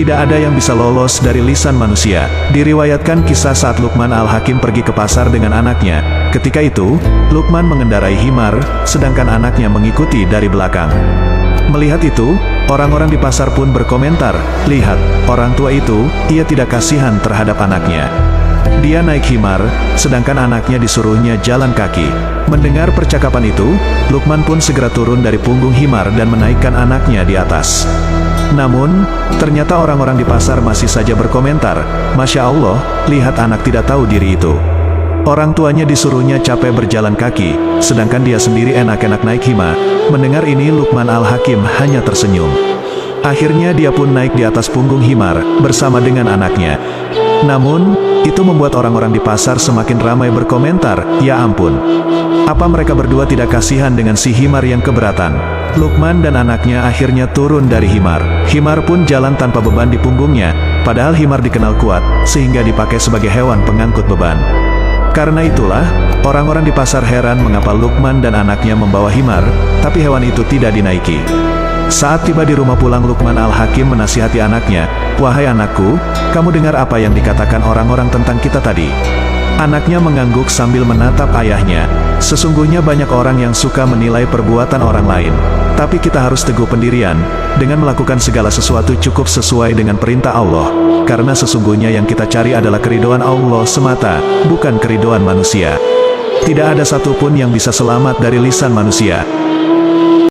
Tidak ada yang bisa lolos dari lisan manusia. Diriwayatkan kisah saat Luqman Al-Hakim pergi ke pasar dengan anaknya. Ketika itu, Luqman mengendarai himar, sedangkan anaknya mengikuti dari belakang. Melihat itu, orang-orang di pasar pun berkomentar, "Lihat, orang tua itu, ia tidak kasihan terhadap anaknya. Dia naik himar, sedangkan anaknya disuruhnya jalan kaki." Mendengar percakapan itu, Luqman pun segera turun dari punggung himar dan menaikkan anaknya di atas. Namun, ternyata orang-orang di pasar masih saja berkomentar, "Masya Allah, lihat anak tidak tahu diri itu. Orang tuanya disuruhnya capek berjalan kaki, sedangkan dia sendiri enak-enak naik himar." Mendengar ini Luqman Al-Hakim hanya tersenyum. Akhirnya dia pun naik di atas punggung himar, bersama dengan anaknya. Namun, itu membuat orang-orang di pasar semakin ramai berkomentar, "Ya ampun, apa mereka berdua tidak kasihan dengan si himar yang keberatan?" Luqman dan anaknya akhirnya turun dari himar. Himar pun jalan tanpa beban di punggungnya, padahal himar dikenal kuat, sehingga dipakai sebagai hewan pengangkut beban. Karena itulah, orang-orang di pasar heran mengapa Luqman dan anaknya membawa himar, tapi hewan itu tidak dinaiki. Saat tiba di rumah pulang, Luqman Al-Hakim menasihati anaknya, "Wahai anakku, kamu dengar apa yang dikatakan orang-orang tentang kita tadi?" Anaknya mengangguk sambil menatap ayahnya. "Sesungguhnya banyak orang yang suka menilai perbuatan orang lain. Tapi kita harus teguh pendirian, dengan melakukan segala sesuatu cukup sesuai dengan perintah Allah. Karena sesungguhnya yang kita cari adalah keridhaan Allah semata, bukan keridhaan manusia. Tidak ada satupun yang bisa selamat dari lisan manusia.